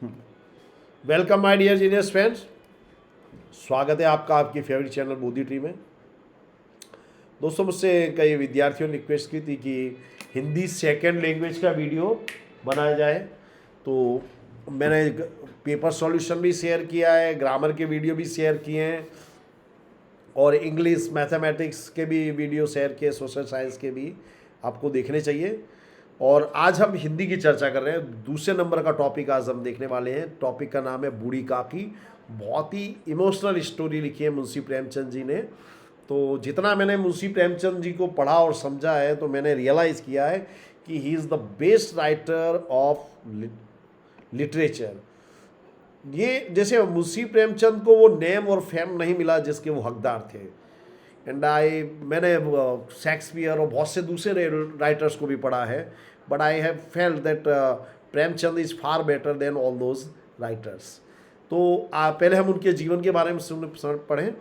Welcome my dear genius friends. स्वागत है आपका आपकी फेवरेट चैनल बोधी ट्री में। दोस्तों, मुझसे कई विद्यार्थियों ने रिक्वेस्ट की थी कि हिंदी सेकंड लैंग्वेज का वीडियो बनाया जाए, तो मैंने पेपर सॉल्यूशन भी शेयर किया है, ग्रामर के वीडियो भी शेयर किए हैं और इंग्लिश मैथमेटिक्स के भी वीडियो शेयर किए, सोशल साइंस के भी आपको देखने चाहिए। और आज हम हिंदी की चर्चा कर रहे हैं। दूसरे नंबर का टॉपिक आज हम देखने वाले हैं। टॉपिक का नाम है बूढ़ी काकी। बहुत ही इमोशनल स्टोरी लिखी है मुंशी प्रेमचंद जी ने। तो जितना मैंने मुंशी प्रेमचंद जी को पढ़ा और समझा है, तो मैंने रियलाइज़ किया है कि he is the best writer of literature. ये जैसे मुंशी प्रेमचंद को वो नेम और फेम नहीं मिला जिसके वो हकदार थे। मैंने शेक्सपियर और बहुत से दूसरे राइटर्स को भी पढ़ा है, but I have felt that Premchand is far better than all those writers. तो पहले हम उनके जीवन के बारे में पढ़ें।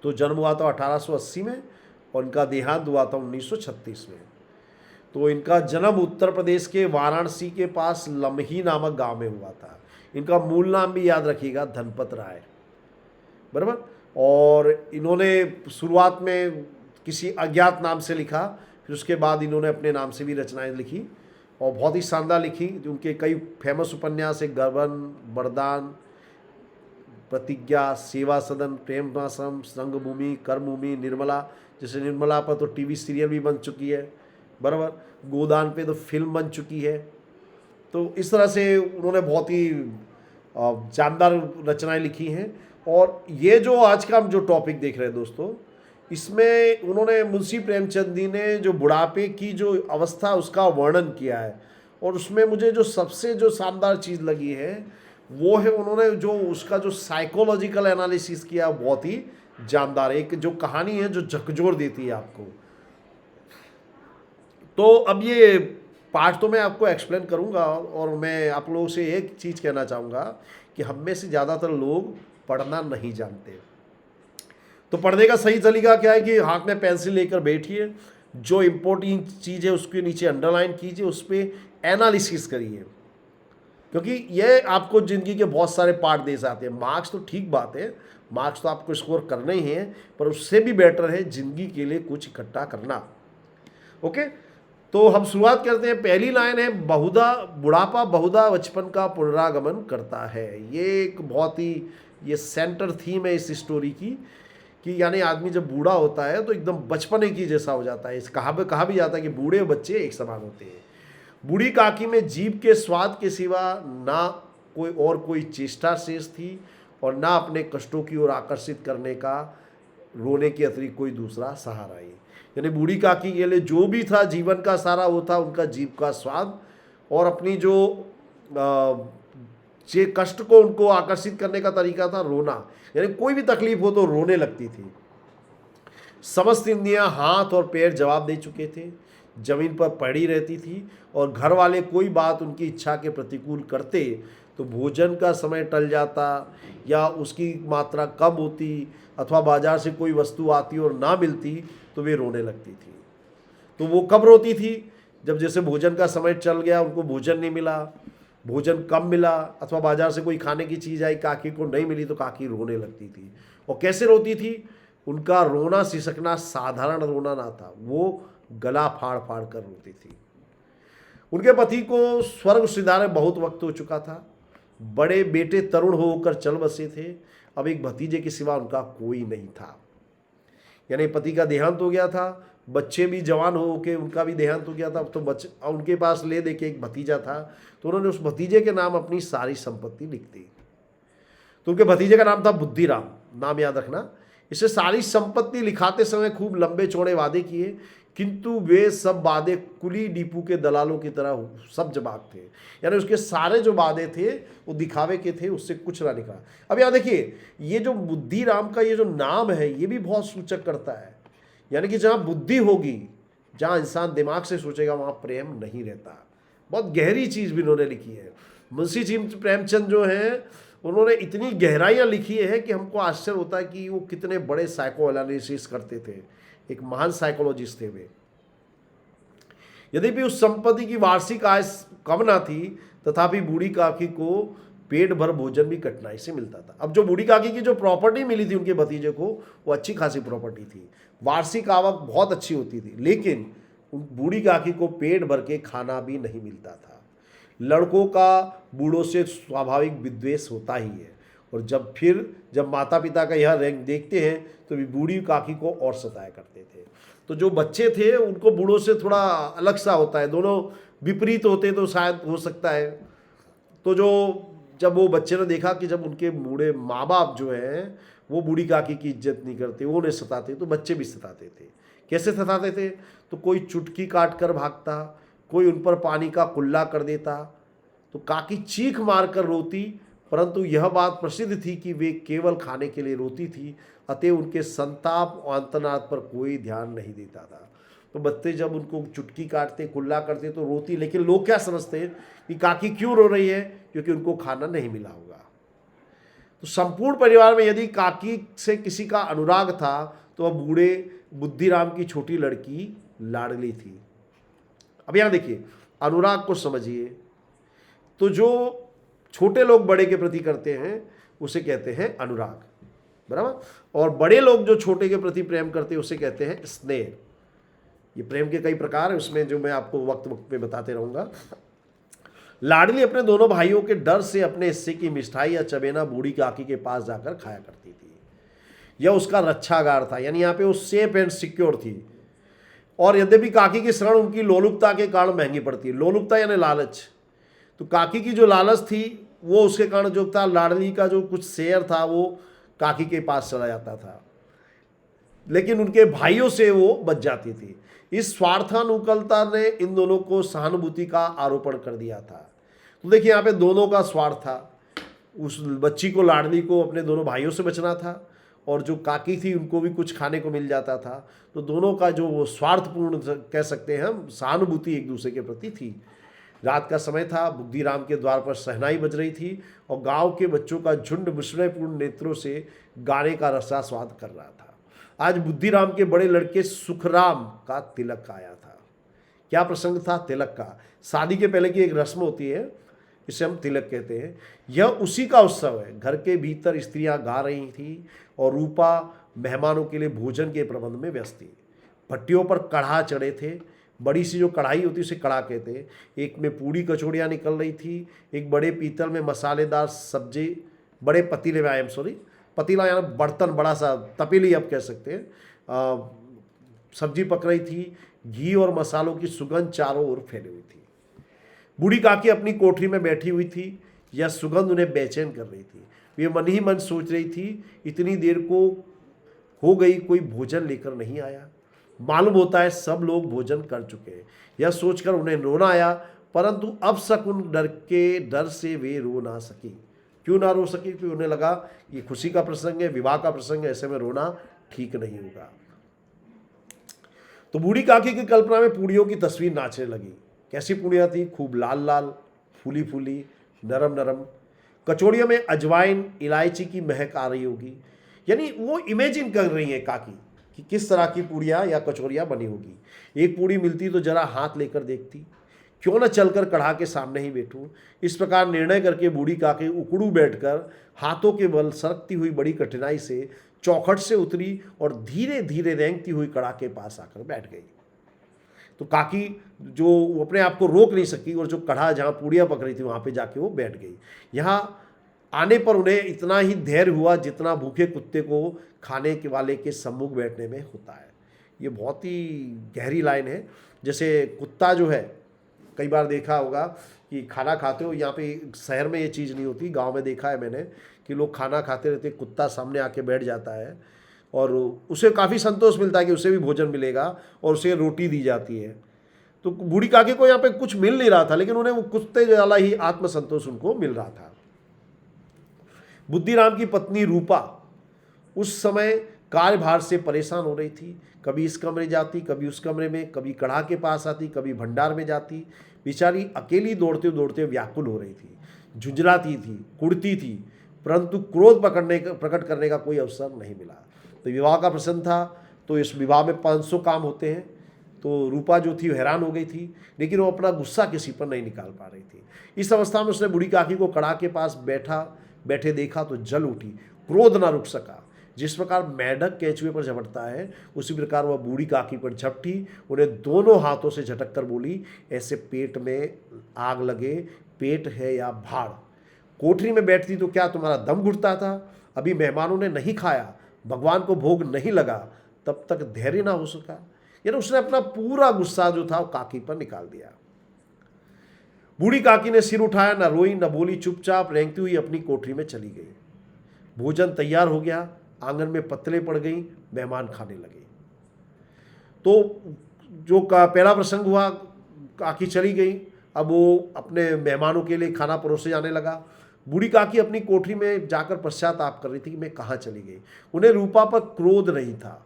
तो जन्म हुआ था 1880 में और इनका देहांत हुआ था 1936 में। तो इनका जन्म उत्तर प्रदेश के वाराणसी के पास लम्ही नामक गांव में हुआ था। इनका मूल नाम भी याद रखिएगा, धनपत राय, बराबर। और इन्होंने शुरुआत में किसी अज्ञात नाम से लिखा, फिर उसके बाद इन्होंने अपने नाम से भी रचनाएं लिखी और बहुत ही शानदार लिखी। उनके कई फेमस उपन्यास है, गबन, वरदान, प्रतिज्ञा, सेवा सदन, प्रेमाश्रम, संगभूमि, कर्मभूमि, निर्मला। जैसे निर्मला पर तो टीवी सीरियल भी बन चुकी है, बराबर। गोदान पे तो फिल्म बन चुकी है। तो इस तरह से उन्होंने बहुत ही जानदार रचनाएं लिखी हैं। और ये जो आज का हम जो टॉपिक देख रहे हैं दोस्तों, इसमें उन्होंने मुंशी प्रेमचंद जी ने जो बुढ़ापे की जो अवस्था उसका वर्णन किया है। और उसमें मुझे जो सबसे जो शानदार चीज़ लगी है वो है उन्होंने जो उसका जो साइकोलॉजिकल एनालिसिस किया, बहुत ही जानदार। एक जो कहानी है जो झकझोर देती है आपको। तो अब ये पार्ट तो मैं आपको एक्सप्लेन करूंगा और मैं आप लोगों से एक चीज़ कहना चाहूँगा कि हम में से ज़्यादातर लोग पढ़ना नहीं जानते। तो पढ़ने का सही तरीका क्या है कि हाथ में पेंसिल लेकर बैठिए, जो इम्पोर्टेंट चीज़ है उसके नीचे अंडरलाइन कीजिए, उस पर एनालिसिस करिए, क्योंकि ये आपको ज़िंदगी के बहुत सारे पार्ट दे जाते हैं। मार्क्स तो ठीक बात है, मार्क्स तो आपको स्कोर करने ही हैं, पर उससे भी बेटर है ज़िंदगी के लिए कुछ इकट्ठा करना। ओके, तो हम शुरुआत करते हैं। पहली लाइन है, बुढ़ापा बहुधा बचपन का पुनरागमन करता है। ये एक बहुत ही ये सेंटर थीम है इस स्टोरी की, कि यानी आदमी जब बूढ़ा होता है तो एकदम बचपने की जैसा हो जाता है। इस कहा भी जाता है कि बूढ़े बच्चे एक समान होते हैं। बूढ़ी काकी में जीभ के स्वाद के सिवा ना कोई चेष्टा शेष थी और ना अपने कष्टों की ओर आकर्षित करने का रोने के अतिरिक्त कोई दूसरा सहारा ही। यानी बूढ़ी काकी के लिए जो भी था जीवन का सारा, वो था उनका जीभ का स्वाद और अपनी जो कष्ट को उनको आकर्षित करने का तरीका था रोना। यानी कोई भी तकलीफ हो तो रोने लगती थी। समस्त इंद्रियां हाथ और पैर जवाब दे चुके थे, जमीन पर पड़ी रहती थी और घर वाले कोई बात उनकी इच्छा के प्रतिकूल करते तो भोजन का समय टल जाता या उसकी मात्रा कम होती अथवा बाजार से कोई वस्तु आती और ना मिलती तो वे रोने लगती थी। तो वो कब रोती थी? जब जैसे भोजन का समय चल गया, उनको भोजन नहीं मिला, भोजन कम मिला अथवा बाजार से कोई खाने की चीज़ आई, काकी को नहीं मिली, तो काकी रोने लगती थी। और कैसे रोती थी? उनका रोना सिसकना साधारण रोना ना था, वो गला फाड़ फाड़ कर रोती थी। उनके पति को स्वर्ग सिधारे बहुत वक्त हो चुका था। बड़े बेटे तरुण होकर चल बसे थे। अब एक भतीजे के सिवा उनका कोई नहीं था। यानी पति का देहांत हो गया था, बच्चे भी जवान हो के उनका भी देहांत हो गया था। तो उनके पास ले दे के एक भतीजा था, तो उन्होंने उस भतीजे के नाम अपनी सारी संपत्ति लिख दी। तो उनके भतीजे का नाम था बुद्धिराम, नाम याद रखना। इसे सारी संपत्ति लिखाते समय खूब लंबे चौड़े वादे किए, किंतु वे सब वादे कुली डिपू के दलालों की तरह सब जवाब थे। यानी उसके सारे जो वादे थे वो दिखावे के थे, उससे कुछ ना निकला। अब यहाँ देखिए, ये जो बुद्धिराम का ये जो नाम है ये भी बहुत सूचक करता है। यानी कि जहाँ बुद्धि होगी, जहाँ इंसान दिमाग से सोचेगा, वहाँ प्रेम नहीं रहता। बहुत गहरी चीज़ भी उन्होंने लिखी है। मुंशी जी प्रेमचंद जो हैं, उन्होंने इतनी गहराइयाँ लिखी है कि हमको आश्चर्य होता है कि वो कितने बड़े साइको एनालिसिस करते थे। एक महान साइकोलॉजिस्ट थे वे। यद्यपि उस संपत्ति की वार्षिक आय कम ना थी, तथापि बूढ़ी काकी को पेट भर भोजन भी कठिनाई से मिलता था। अब जो बूढ़ी काकी की जो प्रॉपर्टी मिली थी उनके भतीजे को, वो अच्छी खासी प्रॉपर्टी थी, वार्षिक आवक बहुत अच्छी होती थी, लेकिन उन बूढ़ी काकी को पेट भर के खाना भी नहीं मिलता था। लड़कों का बूढ़ों से स्वाभाविक विद्वेष होता ही है, और जब माता पिता का यह रैंक देखते हैं तो भी बूढ़ी काकी को और सताया करते थे। तो जो बच्चे थे उनको बूढ़ों से थोड़ा अलग सा होता है, दोनों विपरीत होते तो शायद हो सकता है। तो जब वो बच्चे ने देखा कि जब उनके बूढ़े माँ बाप जो हैं वो बूढ़ी काकी की इज्जत नहीं करते, वो उन्हें सताते, तो बच्चे भी सताते थे। कैसे सताते थे? तो कोई चुटकी काट कर भागता, कोई उन पर पानी का कुल्ला कर देता, तो काकी चीख मार कर रोती, परंतु यह बात प्रसिद्ध थी कि वे केवल खाने के लिए रोती थी, अतः उनके संताप और आर्तनाद पर कोई ध्यान नहीं देता था। तो बच्चे जब उनको चुटकी काटते, कुल्ला करते तो रोती, लेकिन लोग क्या समझते हैं कि काकी क्यों रो रही है? क्योंकि उनको खाना नहीं मिला होगा। तो संपूर्ण परिवार में यदि काकी से किसी का अनुराग था तो वह बूढ़े बुद्धिराम की छोटी लड़की लाडली थी। अब यहां देखिए, अनुराग को समझिए, तो जो छोटे लोग बड़े के प्रति करते हैं उसे कहते हैं अनुराग, बराबर। और बड़े लोग जो छोटे के प्रति प्रेम करते हैं उसे कहते हैं स्नेह। ये प्रेम के कई प्रकार है, उसमें जो मैं आपको वक्त वक्त पे बताते रहूंगा। लाडली अपने दोनों भाइयों के डर से अपने हिस्से की मिठाई या चबेना बूढ़ी काकी के पास जाकर खाया करती थी। यह उसका रक्षागार था, यानी यहाँ पे वो सेफ एंड सिक्योर थी। और यद्यपि काकी की शरण उनकी लोलुपता के कारण महंगी पड़ती है। लोलुपता यानी लालच। तो काकी की जो लालच थी वो उसके कारण जो था, लाडली का जो कुछ शेयर था वो काकी के पास चला जाता था, लेकिन उनके भाइयों से वो बच जाती थी। इस स्वार्थानुकूलता ने इन दोनों को सहानुभूति का आरोपण कर दिया था। तो देखिए यहाँ पे दोनों का स्वार्थ था। उस बच्ची को, लाडली को, अपने दोनों भाइयों से बचना था, और जो काकी थी उनको भी कुछ खाने को मिल जाता था। तो दोनों का जो वो स्वार्थपूर्ण कह सकते हैं हम, सहानुभूति एक दूसरे के प्रति थी। रात का समय था, बुद्धिराम के द्वार पर शहनाई बज रही थी और गांव के बच्चों का झुंड विस्मयपूर्ण नेत्रों से गाने का रसास्वाद कर रहा था। आज बुद्धिराम के बड़े लड़के सुखराम का तिलक आया था। क्या प्रसंग था? तिलक का। शादी के पहले की एक रस्म होती है, इसे हम तिलक कहते हैं। यह उसी का उत्सव है। घर के भीतर स्त्रियां गा रही थी और रूपा मेहमानों के लिए भोजन के प्रबंध में व्यस्त थी। भट्टियों पर कढ़ा चढ़े थे। बड़ी सी जो कढ़ाई होती है उसे कढ़ा कहते हैं। एक में पूड़ी कचौड़ियाँ निकल रही थी, एक बड़े पीतल में मसालेदार सब्जी, बड़े पतीले में, पतीला यानी बर्तन, बड़ा सा तपेली आप कह सकते हैं, सब्जी पक रही थी। घी और मसालों की सुगंध चारों ओर फैली हुई थी। बूढ़ी काकी अपनी कोठरी में बैठी हुई थी। यह सुगंध उन्हें बेचैन कर रही थी। वे मन ही मन सोच रही थी, इतनी देर को हो गई, कोई भोजन लेकर नहीं आया। मालूम होता है सब लोग भोजन कर चुके हैं। यह सोचकर उन्हें रोना आया, परंतु अब शकुन डर से वे रो ना सकी। क्यों ना रो सकी? क्योंकि उन्हें लगा ये खुशी का प्रसंग है, विवाह का प्रसंग है, ऐसे में रोना ठीक नहीं होगा। तो बूढ़ी काकी की कल्पना में पूड़ियों की तस्वीर नाचने लगी। कैसी पूड़ियाँ थी? खूब लाल लाल, फूली फूली, नरम नरम। कचौड़ियों में अजवाइन, इलायची की महक आ रही होगी। यानी वो इमेजिन कर रही है काकी कि किस तरह की पूड़ियाँ या कचौड़ियाँ बनी होगी। एक पूड़ी मिलती तो जरा हाथ लेकर देखती, क्यों न चलकर कढ़ा के सामने ही बैठूं। इस प्रकार निर्णय करके बूढ़ी काकी उकड़ू बैठकर हाथों के बल सरकती हुई बड़ी कठिनाई से चौखट से उतरी और धीरे धीरे रेंगती हुई कढ़ा के पास आकर बैठ गई। तो काकी जो वो अपने आप को रोक नहीं सकी और जो कढ़ा जहाँ पूड़ियाँ पक रही थी वहाँ पे जाके वो बैठ गई। यहाँ आने पर उन्हें इतना ही धैर्य हुआ जितना भूखे कुत्ते को खाने के वाले के सम्मुख बैठने में होता है। ये बहुत ही गहरी लाइन है। जैसे कुत्ता जो है, कई बार देखा होगा कि खाना खाते हो, यहाँ पे शहर में ये चीज़ नहीं होती, गांव में देखा है मैंने कि लोग खाना खाते रहते, कुत्ता सामने आके बैठ जाता है और उसे काफ़ी संतोष मिलता है कि उसे भी भोजन मिलेगा और उसे रोटी दी जाती है। तो बूढ़ी काकी को यहाँ पे कुछ मिल नहीं रहा था, लेकिन उन्हें वो कुत्ते वाला ही आत्मसंतोष उनको मिल रहा था। बुद्धिराम की पत्नी रूपा उस समय कार्यभार से परेशान हो रही थी। कभी इस कमरे जाती, कभी उस कमरे में, कभी कढ़ा के पास आती, कभी भंडार में जाती। बेचारी अकेली दौड़ते दौड़ते व्याकुल हो रही थी, झुंझलाती थी, कुड़ती थी, परंतु क्रोध प्रकट करने का कोई अवसर नहीं मिला। तो विवाह का प्रसंग था, तो इस विवाह में 500 काम होते हैं। तो रूपा जो थी हैरान हो गई थी, लेकिन वो अपना गुस्सा किसी पर नहीं निकाल पा रही थी। इस अवस्था में उसने बूढ़ी काकी को कड़ा के पास बैठे देखा तो जल उठी, क्रोध ना रुक सका। जिस प्रकार मेंढक केंचुए पर झपटता है, उसी प्रकार वह बूढ़ी काकी पर झपटी, उन्हें दोनों हाथों से झटक कर बोली, ऐसे पेट में आग लगे, पेट है या भाड़। कोठरी में बैठती तो क्या तुम्हारा दम घुटता था? अभी मेहमानों ने नहीं खाया, भगवान को भोग नहीं लगा, तब तक धैर्य ना हो सका। यानी उसने अपना पूरा गुस्सा जो था वो काकी पर निकाल दिया। बूढ़ी काकी ने सिर उठाया, न रोई न बोली, चुपचाप रेंगती हुई अपनी कोठरी में चली गई। भोजन तैयार हो गया, आंगन में पत्तलें पड़ गई, मेहमान खाने लगे। तो जो पहला प्रसंग हुआ, काकी चली गई, अब वो अपने मेहमानों के लिए खाना परोसे जाने लगा। बूढ़ी काकी अपनी कोठरी में जाकर पश्चाताप कर रही थी कि मैं कहाँ चली गई। उन्हें रूपा पर क्रोध नहीं था,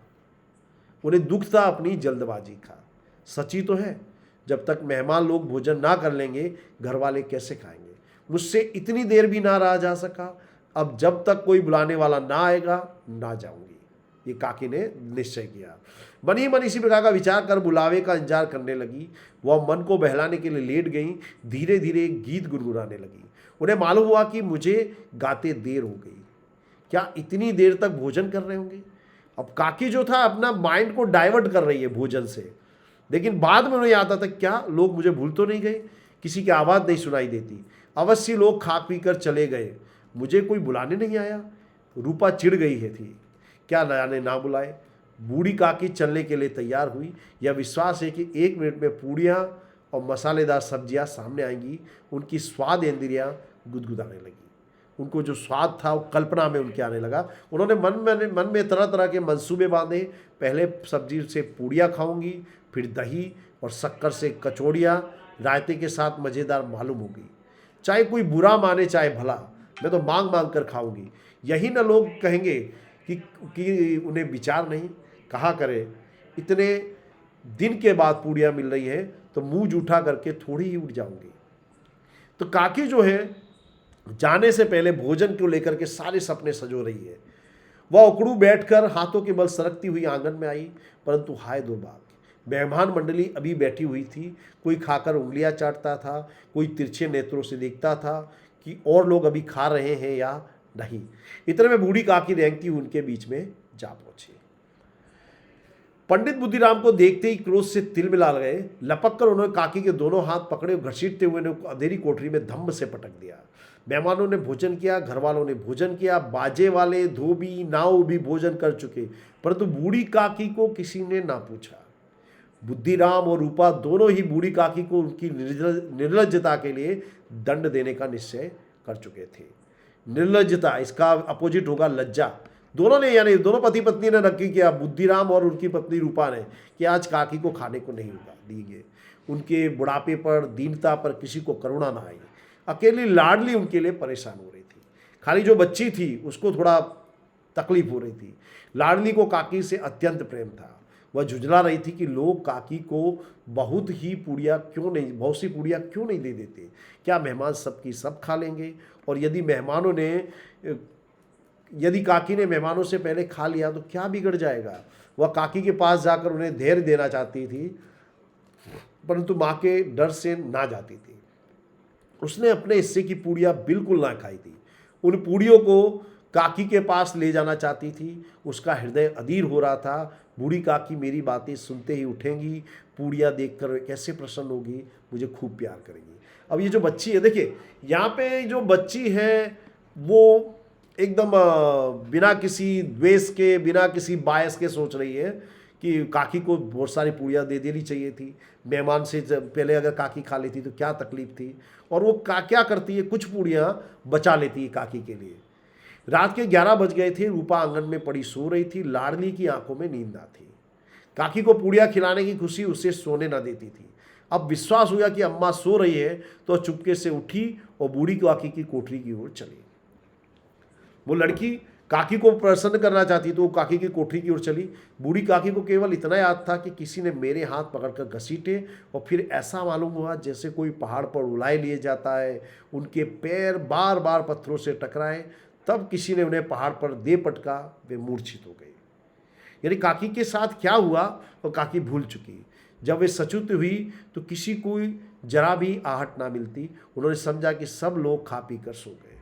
उन्हें दुख था अपनी जल्दबाजी का। सच्ची तो है, जब तक मेहमान लोग भोजन ना कर लेंगे, घर वाले कैसे खाएंगे। मुझसे इतनी देर भी ना रहा जा सका, अब जब तक कोई बुलाने वाला ना आएगा ना जाऊंगी, ये काकी ने निश्चय किया। मन ही मन इसी प्रकार का विचार कर बुलावे का इंतजार करने लगी। वह मन को बहलाने के लिए लेट गई, धीरे धीरे गीत गुनगुनाने लगी। उन्हें मालूम हुआ कि मुझे गाते देर हो गई, क्या इतनी देर तक भोजन कर रहे होंगे। अब काकी जो था अपना माइंड को डाइवर्ट कर रही है भोजन से, लेकिन बाद में उन्हें याद आता क्या लोग मुझे भूल तो नहीं गए, किसी की आवाज़ नहीं सुनाई देती, अवश्य लोग खा पी कर चले गए, मुझे कोई बुलाने नहीं आया। रूपा चिढ़ गई है थी, क्या जाने ना बुलाए। बूढ़ी काकी चलने के लिए तैयार हुई। यह विश्वास है कि 1 मिनट में पूड़ियाँ और मसालेदार सब्जियां सामने आएंगी। उनकी स्वाद इंद्रियां गुदगुदाने लगी, उनको जो स्वाद था वो कल्पना में उनके आने लगा। उन्होंने मन में तरह तरह के मंसूबे बांधे। पहले सब्जी से पूड़ियाँ खाऊंगी, फिर दही और शक्कर से कचौड़ियाँ रायते के साथ मज़ेदार मालूम होगी। चाहे कोई बुरा माने चाहे भला, मैं तो मांग मांग कर खाऊंगी। यही न लोग कहेंगे कि उन्हें विचार नहीं। कहा करे, इतने दिन के बाद पूड़ियाँ मिल रही है तो मुंह जूठा करके थोड़ी ही उठ जाऊंगी। तो काकी जो है जाने से पहले भोजन को लेकर के सारे सपने सजो रही है। वह उकड़ू बैठकर हाथों के बल सरकती हुई आंगन में आई, परंतु हाय दुर्भाग्य, मेहमान मंडली अभी बैठी हुई थी। कोई खाकर उंगलियां चाटता था, कोई तिरछे नेत्रों से देखता था कि और लोग अभी खा रहे हैं या नहीं। इतने में बूढ़ी काकी रेंगती उनके बीच में जा पहुंची। पंडित बुद्धिराम को देखते ही क्रोध से तिल मिला गए। लपक कर उन्होंने काकी के दोनों हाथ पकड़े, घसीटते हुए ने अंधेरी कोठरी में धम्म से पटक दिया। मेहमानों ने भोजन किया, घर वालों ने भोजन किया, बाजे वाले, धोबी, नाव भी भोजन कर चुके, परंतु बूढ़ी काकी को किसी ने ना पूछा। बुद्धिराम और रूपा दोनों ही बूढ़ी काकी को उनकी निर्लज्जता के लिए दंड देने का निश्चय कर चुके थे। निर्लज्जता, इसका अपोजिट होगा लज्जा। दोनों ने, यानी दोनों पति पत्नी ने नक्की किया, बुद्धिराम और उनकी पत्नी रूपा ने, कि आज काकी को खाने को नहीं होगा दिए। उनके बुढ़ापे पर, दीनता पर किसी को करुणा ना आई। अकेली लाडली उनके लिए परेशान हो रही थी। खाली जो बच्ची थी उसको थोड़ा तकलीफ हो रही थी। लाडली को काकी से अत्यंत प्रेम था। वह झुंझला रही थी कि लोग काकी को बहुत सी पूड़ियाँ क्यों नहीं दे देते। क्या मेहमान सबकी सब खा लेंगे? और यदि काकी ने मेहमानों से पहले खा लिया तो क्या बिगड़ जाएगा। वह काकी के पास जाकर उन्हें धैर्य देना चाहती थी, परंतु माँ के डर से ना जाती थी। उसने अपने हिस्से की पूड़ियाँ बिल्कुल ना खाई थी। उन पूड़ियों को काकी के पास ले जाना चाहती थी। उसका हृदय अधीर हो रहा था। बूढ़ी काकी मेरी बातें सुनते ही उठेंगी, पूड़ियाँ देखकर कैसे प्रसन्न होगी, मुझे खूब प्यार करेगी। अब ये जो बच्ची है, देखिए यहाँ पे जो बच्ची है वो एकदम बिना किसी द्वेष के, बिना किसी बायस के सोच रही है कि काकी को बहुत सारी पूड़ियाँ दे देनी चाहिए थी। मेहमान से पहले अगर काकी खा लेती तो क्या तकलीफ थी। और वो क्या करती है, कुछ पूड़ियाँ बचा लेती है काकी के लिए। रात के 11 बज गए थे। रूपा आंगन में पड़ी सो रही थी। लाडली की आंखों में नींद ना थी। काकी को पूड़ियाँ खिलाने की खुशी उसे सोने ना देती थी। अब विश्वास हुआ कि अम्मा सो रही है तो चुपके से उठी और बूढ़ी काकी की कोठरी की ओर चली। वो लड़की काकी को प्रसन्न करना चाहती तो वो काकी की कोठरी की ओर चली। बूढ़ी काकी को केवल इतना याद था कि किसी ने मेरे हाथ पकड़कर घसीटे और फिर ऐसा मालूम हुआ जैसे कोई पहाड़ पर उलाए लिए जाता है। उनके पैर बार बार पत्थरों से टकराए, तब किसी ने उन्हें पहाड़ पर दे पटका। वे मूर्छित हो गई। यानी काकी के साथ क्या हुआ वो काकी भूल चुकी। जब वे सचुत हुई तो किसी को जरा भी आहट ना मिलती। उन्होंने समझा कि सब लोग खा पी कर सो गए।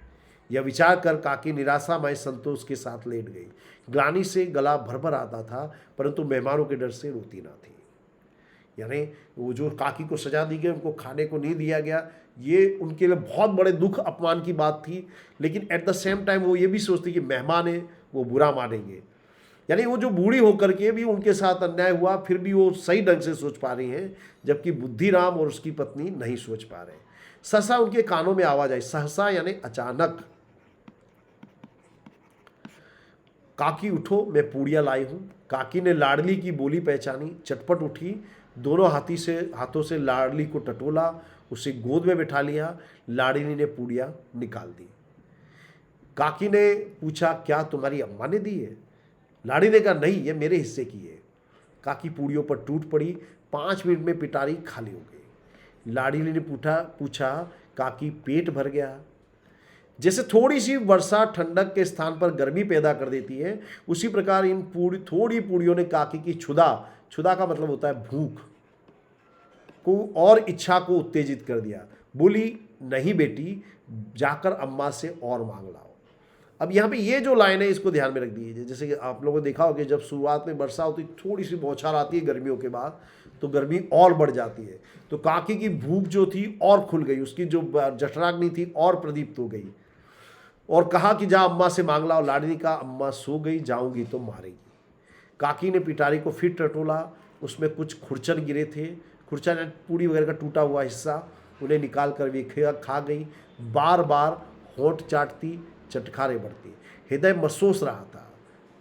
यह विचार कर काकी निराशामय संतोष के साथ लेट गई। ग्लानि से गला भर आता था, परंतु मेहमानों के डर से रोती ना थी। यानी वो जो काकी को सजा दी गई, उनको खाने को नहीं दिया गया, ये उनके लिए बहुत बड़े दुख अपमान की बात थी। लेकिन एट द सेम टाइम वो ये भी सोचती कि मेहमान है, वो बुरा मानेंगे। यानी वो जो बूढ़ी होकर के भी उनके साथ अन्याय हुआ, फिर भी वो सही ढंग से सोच पा रही हैं, जबकि बुद्धिराम और उसकी पत्नी नहीं सोच पा रहे। सहसा उनके कानों में आवाज आई, सहसा यानी अचानक, काकी उठो, मैं पूड़ियाँ लाई हूँ। काकी ने लाडली की बोली पहचानी, चटपट उठी, दोनों हाथों से लाडली को टटोला, उसे गोद में बिठा लिया। लाडली ने पूड़ियाँ निकाल दी। काकी ने पूछा, क्या तुम्हारी अम्मा ने दी है? लाड़ी ने कहा, नहीं, ये मेरे हिस्से की है। काकी पूड़ियों पर टूट पड़ी। 5 मिनट में पिटारी खाली हो गई। लाडली ने पूछा, काकी पेट भर गया? जैसे थोड़ी सी वर्षा ठंडक के स्थान पर गर्मी पैदा कर देती है, उसी प्रकार इन थोड़ी पूड़ियों ने काकी की क्षुधा का मतलब होता है भूख को और इच्छा को उत्तेजित कर दिया। बोली, नहीं बेटी, जाकर अम्मा से और मांग लाओ। अब यहाँ पे ये जो लाइन है, इसको ध्यान में रख दीजिए। जैसे कि आप लोगों ने देखा होगा, जब शुरुआत में वर्षा होती, थोड़ी सी बौछार आती है गर्मियों के बाद, तो गर्मी और बढ़ जाती है। तो काकी की भूख जो थी और खुल गई, उसकी जो जठराग्नि थी और प्रदीप्त हो गई, और कहा कि जा अम्मा से मांग लाओ। लाडली का, अम्मा सो गई, जाऊंगी तो मारेगी। काकी ने पिटारी को फिर टटोला, उसमें कुछ खुरचन गिरे थे। खुरचन पूड़ी वगैरह का टूटा हुआ हिस्सा, उन्हें निकाल कर वे खा गई। बार बार होंठ चाटती, चटखारे बढ़ती। हृदय महसूस रहा था,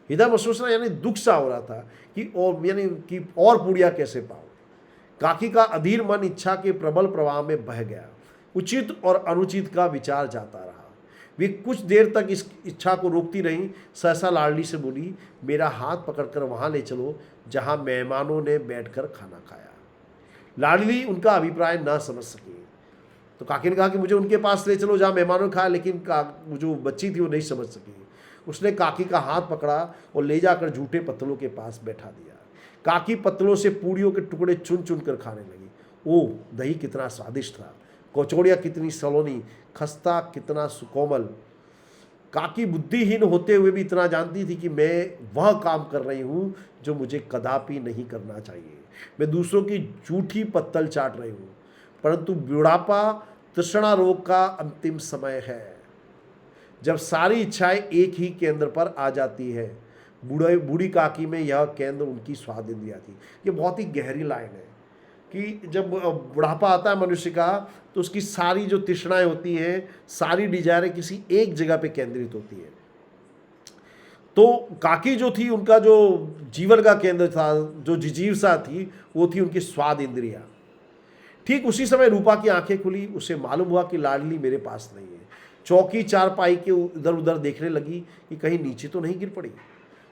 हृदय महसूस रहा यानी दुख सा हो रहा था कि और पूड़ियाँ कैसे पाऊँ। काकी का अधीर मन इच्छा के प्रबल प्रवाह में बह गया। उचित और अनुचित का विचार जाता रहा। वे कुछ देर तक इस इच्छा को रोकती रहीं। सहसा लाडली से बोली, मेरा हाथ पकड़कर वहाँ ले चलो जहाँ मेहमानों ने बैठकर खाना खाया। लाडली उनका अभिप्राय न समझ सकी, तो काकी ने कहा कि मुझे उनके पास ले चलो जहाँ मेहमानों ने खाया, लेकिन जो बच्ची थी वो नहीं समझ सकी। उसने काकी का हाथ पकड़ा और ले जाकर झूठे पत्तलों के पास बैठा दिया। काकी पत्तलों से पूड़ियों के टुकड़े चुन चुन कर खाने लगी। ओह, दही कितना स्वादिष्ट था, कचौड़ियाँ कितनी सलोनी, खस्ता कितना सुकोमल। काकी बुद्धिहीन होते हुए भी इतना जानती थी कि मैं वह काम कर रही हूँ जो मुझे कदापि नहीं करना चाहिए। मैं दूसरों की झूठी पत्तल चाट रही हूँ, परंतु बुढ़ापा तृष्णा रोग का अंतिम समय है, जब सारी इच्छाएं एक ही केंद्र पर आ जाती है। बूढ़ी काकी में यह केंद्र उनकी स्वाद इंद्रिया थी। ये बहुत ही गहरी लाइन है कि जब बुढ़ापा आता है मनुष्य का, तो उसकी सारी जो तृष्णाएं होती हैं, सारी डिजायरें किसी एक जगह पे केंद्रित होती है। तो काकी जो थी, उनका जो जीवन का केंद्र था, जो जिजीविका थी, वो थी उनकी स्वाद इंद्रिया। ठीक उसी समय रूपा की आंखें खुली। उसे मालूम हुआ कि लाडली मेरे पास नहीं है। चौकी चारपाई के इधर उधर देखने लगी कि कहीं नीचे तो नहीं गिर पड़ी।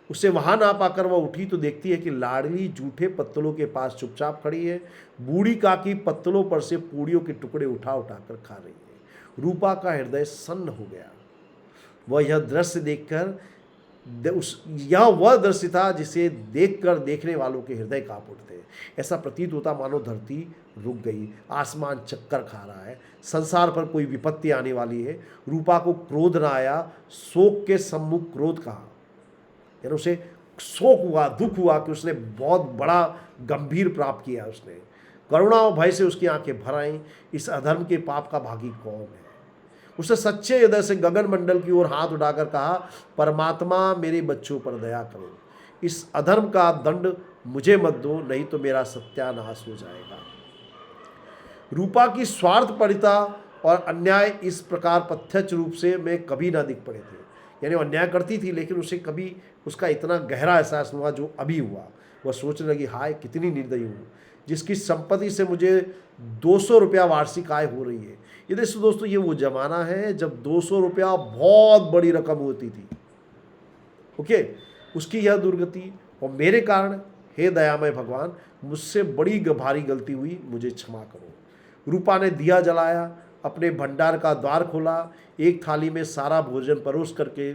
उसे वहां ना पाकर वह उठी तो देखती है कि लाडली जूठे पत्तलों के पास चुपचाप खड़ी है। बूढ़ी काकी पत्तलों पर से पूड़ियों के टुकड़े उठा उठा कर खा रही है। रूपा का हृदय सन्न हो गया। वह यह दृश्य देखकर यह वह दृश्य था जिसे देखकर देखने वालों के हृदय कांप उठते। ऐसा प्रतीत होता मानो धरती रुक गई, आसमान चक्कर खा रहा है, संसार पर कोई विपत्ति आने वाली है। रूपा को क्रोध न आया, शोक के सम्मुख क्रोध कहा। यानी उसे शोक हुआ, दुख हुआ कि उसने बहुत बड़ा गंभीर प्राप्त किया। उसने करुणा और भय से उसकी आंखें भर आईं। इस अधर्म के पाप का भागी कौन है? उसने सच्चे हृदय से गगन मंडल की ओर हाथ उठाकर कहा, परमात्मा मेरे बच्चों पर दया करो, इस अधर्म का दंड मुझे मत दो, नहीं तो मेरा सत्यानाश हो जाएगा। रूपा की स्वार्थपरता और अन्याय इस प्रकार प्रत्यक्ष रूप से में कभी ना दिख पड़े थे। यानी वो अन्याय करती थी, लेकिन उसे कभी उसका इतना गहरा एहसास हुआ जो अभी हुआ। वह सोचने लगी, हाय कितनी निर्दयी हूँ, जिसकी संपत्ति से मुझे 200 रुपया वार्षिक आय हो रही है। ये देखो दोस्तों, ये वो जमाना है जब 200 रुपया बहुत बड़ी रकम होती थी। ओके, उसकी यह दुर्गति और मेरे कारण, हे दयामय भगवान, मुझसे बड़ी भारी गलती हुई, मुझे क्षमा करो। रूपा ने दिया जलाया, अपने भंडार का द्वार खोला, एक थाली में सारा भोजन परोस करके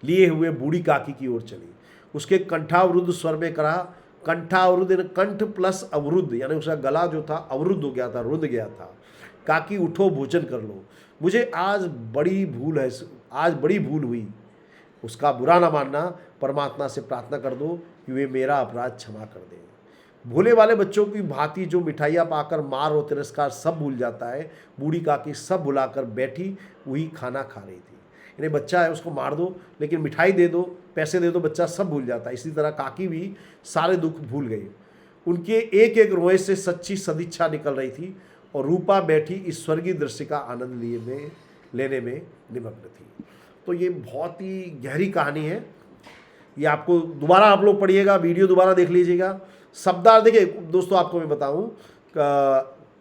लिए हुए बूढ़ी काकी की ओर चली। उसके कंठावरुद्ध स्वर में कहा, कंठावरुद्ध यानी कंठ प्लस अवरुद्ध, यानी उसका गला जो था अवरुद्ध हो गया था, रुंध गया था। काकी उठो भोजन कर लो, मुझे आज बड़ी भूल है, आज बड़ी भूल हुई। उसका बुरा ना मानना, परमात्मा से प्रार्थना कर दो कि वे मेरा अपराध क्षमा कर दें। भोले वाले बच्चों की भांति जो मिठाइयाँ पाकर मार और तिरस्कार सब भूल जाता है, बूढ़ी काकी सब भुलाकर बैठी वही खाना खा रही थी। यानी बच्चा है उसको मार दो, लेकिन मिठाई दे दो, पैसे दे दो, बच्चा सब भूल जाता है। इसी तरह काकी भी सारे दुख भूल गई। उनके एक एक रोए से सच्ची सदिच्छा निकल रही थी और रूपा बैठी इस स्वर्गीय दृश्य का आनंद लेने में निमग्न थी। तो ये बहुत ही गहरी कहानी है। ये आपको दोबारा आप लोग पढ़िएगा, वीडियो दोबारा देख लीजिएगा। शब्दार्थ देखिए दोस्तों, आपको मैं बताऊं,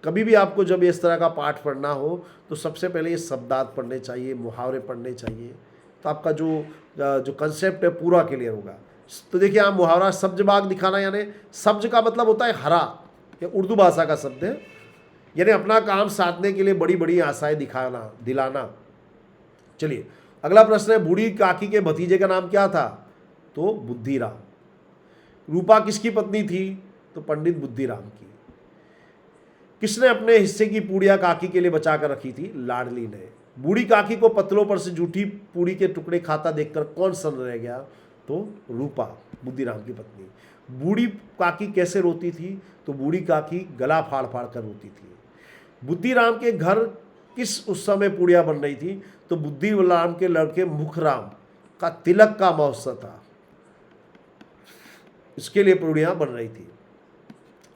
कभी भी आपको जब इस तरह का पाठ पढ़ना हो तो सबसे पहले ये शब्दार्थ पढ़ने चाहिए, मुहावरे पढ़ने चाहिए, तो आपका जो कंसेप्ट है पूरा क्लियर होगा। तो देखिए आप मुहावरा सब्ज बाग दिखाना, यानी सब्ज का मतलब होता है हरा, ये उर्दू भाषा का शब्द है, यानी अपना काम साधने के लिए बड़ी बड़ी आशाएं दिलाना। चलिए अगला प्रश्न है, बूढ़ी काकी के भतीजे का नाम क्या था? तो बुद्धिराम। रूपा किसकी पत्नी थी? तो पंडित बुद्धिराम की। किसने अपने हिस्से की पूड़ियां काकी के लिए बचा कर रखी थी? लाडली ने। बूढ़ी काकी को पत्तलों पर से जूठी पूड़ी के टुकड़े खाता देखकर कौन सन्न रह गया? तो रूपा, बुद्धिराम की पत्नी। बूढ़ी काकी कैसे रोती थी? तो बूढ़ी काकी गला फाड़ फाड़ कर रोती थी। बुद्धिराम के घर किस उत्सव में पूड़ियां बन रही थी? तो बुद्धिराम के लड़के मुखराम का तिलक का महोत्सव था, इसके लिए पूड़ियां बन रही थी।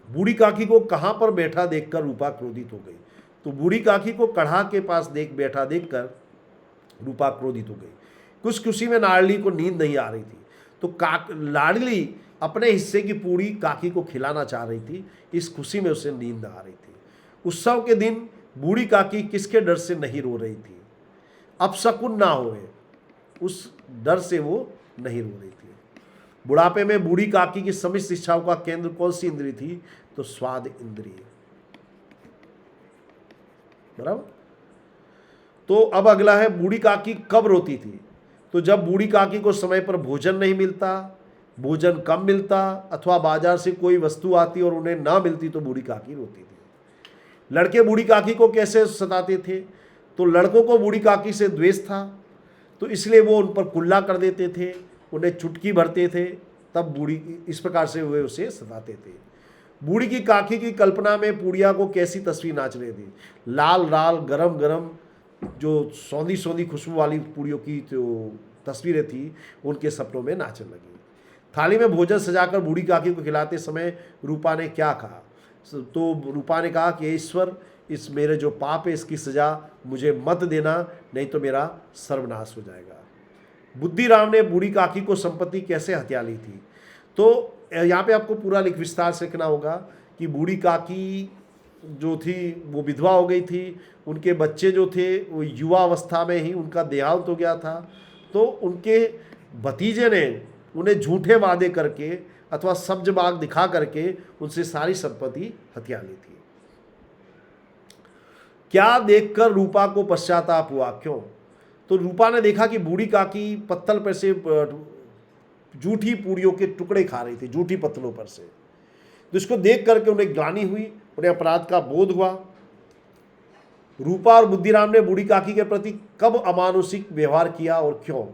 बूढ़ी काकी को कहां पर बैठा देखकर रूपा क्रोधित हो गई? तो बूढ़ी काकी को कढ़ा के पास बैठा देखकर रूपा क्रोधित हो गई। कुछ खुशी में लाडली को नींद नहीं आ रही थी, तो लाडली अपने हिस्से की पूड़ी काकी को खिलाना चाह रही थी। इस खुशी में उसे नींद आ रही थी। उत्सव के दिन बूढ़ी काकी किसके डर से नहीं रो रही थी? अपशकुन ना होए, उस डर से वो नहीं रो रही थी। बुढ़ापे में बूढ़ी काकी की समस्त इच्छाओं का केंद्र कौन सी इंद्रिय थी? तो स्वाद इंद्रिय। बराबर। तो अब अगला है, बूढ़ी काकी कब रोती थी? तो जब बूढ़ी काकी को समय पर भोजन नहीं मिलता, भोजन कम मिलता, अथवा बाजार से कोई वस्तु आती और उन्हें ना मिलती तो बूढ़ी काकी रोती थी। लड़के बूढ़ी काकी को कैसे सताते थे? तो लड़कों को बूढ़ी काकी से द्वेष था, तो इसलिए वो उन पर कुल्ला कर देते थे, उन्हें चुटकी भरते थे, तब बूढ़ी इस प्रकार से वे उसे सताते थे। बूढ़ी की काकी की कल्पना में पूड़िया को कैसी तस्वीर नाच रही थी? लाल लाल गरम गरम जो सौंधी सौंधी खुशबू वाली पूड़ियों की जो तस्वीरें थी उनके सपनों में नाचने लगी। थाली में भोजन सजाकर बूढ़ी काकी को खिलाते समय रूपा ने क्या कहा? तो रूपा ने कहा कि ईश्वर, इस मेरे जो पाप है इसकी सजा मुझे मत देना, नहीं तो मेरा सर्वनाश हो जाएगा। बुद्धिराम ने बूढ़ी काकी को संपत्ति कैसे हत्या ली थी? तो यहाँ पे आपको पूरा विस्तार से लिखना होगा कि बूढ़ी काकी जो थी वो विधवा हो गई थी, उनके बच्चे जो थे वो युवा अवस्था में ही उनका देहांत हो गया था, तो उनके भतीजे ने उन्हें झूठे वादे करके अथवा सब्ज बाग दिखा करके उनसे सारी संपत्ति हत्या ली थी। क्या देखकर रूपा को पश्चाताप हुआ? क्यों? तो रूपा ने देखा कि बूढ़ी काकी पत्तल पर से जूठी पूड़ियों के टुकड़े खा रही थी, जूठी पत्तलों पर से। तो इसको देख करके उन्हें ग्लानि हुई, उन्हें अपराध का बोध हुआ। रूपा और बुद्धिराम ने बूढ़ी काकी के प्रति कब अमानुषिक व्यवहार किया और क्यों?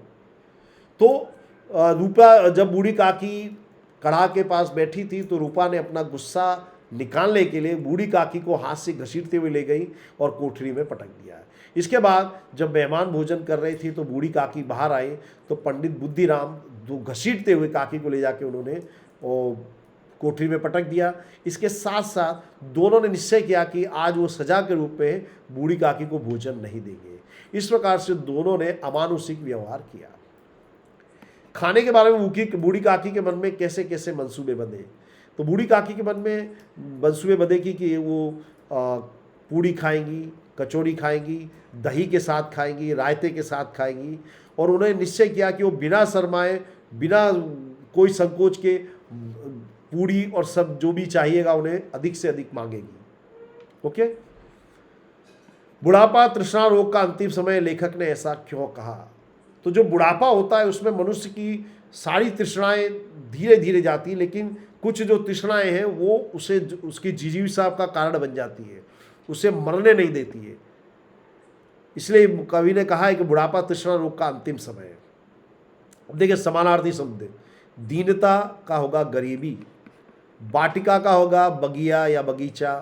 तो रूपा जब बूढ़ी काकी कढ़ा के पास बैठी थी तो रूपा ने अपना गुस्सा निकालने के लिए बूढ़ी काकी को हाथ से घसीटते हुए ले गई और कोठरी में पटक दिया। इसके बाद जब मेहमान भोजन कर रही थी तो बूढ़ी काकी बाहर आए तो पंडित बुद्धिराम घसीटते हुए काकी को ले जाके उन्होंने कोठरी में पटक दिया। इसके साथ साथ दोनों ने निश्चय किया कि आज वो सजा के रूप में बूढ़ी काकी को भोजन नहीं देंगे। इस प्रकार से दोनों ने अमानुषिक व्यवहार किया। खाने के बारे में बूढ़ी काकी के मन में कैसे कैसे मंसूबे बंधे? तो बूढ़ी काकी के मन में मंसूबे बंधे कि वो पूड़ी खाएंगी, कचौड़ी खाएंगी, दही के साथ खाएंगी, रायते के साथ खाएंगी, और उन्होंने निश्चय किया कि वो बिना शर्माए, बिना कोई संकोच के पूड़ी और सब जो भी चाहिएगा उन्हें अधिक से अधिक मांगेगी। ओके। बुढ़ापा तृष्णा रोग का अंतिम समय, लेखक ने ऐसा क्यों कहा? तो जो बुढ़ापा होता है उसमें मनुष्य की सारी तृष्णाएं धीरे धीरे जाती, लेकिन कुछ जो तृष्णाएं हैं वो उसे उसकी जिजीविषा का कारण बन जाती है, उसे मरने नहीं देती है। इसलिए कवि ने कहा है कि बुढ़ापा तृष्णा रोग का अंतिम समय है। अब देखिए समानार्थी शब्द, दीनता का होगा गरीबी, वाटिका का होगा बगिया या बगीचा,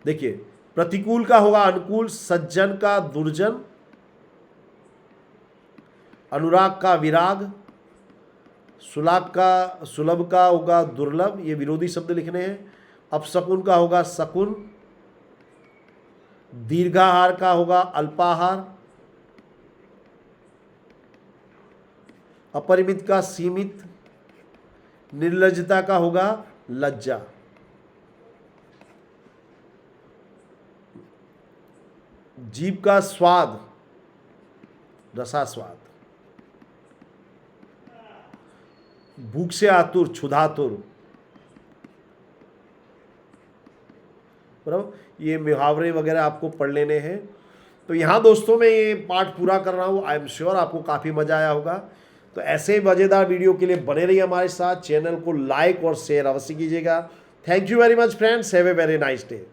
देखिए प्रतिकूल का होगा अनुकूल, सज्जन का दुर्जन, अनुराग का विराग, सुलभ का होगा दुर्लभ, ये विरोधी शब्द लिखने हैं। अपशकुन का होगा शकुन, दीर्घाहार का होगा अल्पाहार, अपरिमित का सीमित, निर्लज्जता का होगा लज्जा। जीभ का स्वाद रसास्वाद, भूख से आतुर क्षुधातुर, बराबर। ये मुहावरे वगैरह आपको पढ़ लेने हैं। तो यहाँ दोस्तों मैं ये पाठ पूरा कर रहा हूँ। आई एम श्योर आपको काफ़ी मज़ा आया होगा। तो ऐसे मज़ेदार वीडियो के लिए बने रहिए हमारे साथ। चैनल को लाइक और शेयर अवश्य कीजिएगा। Thank you very much friends, have a very nice day.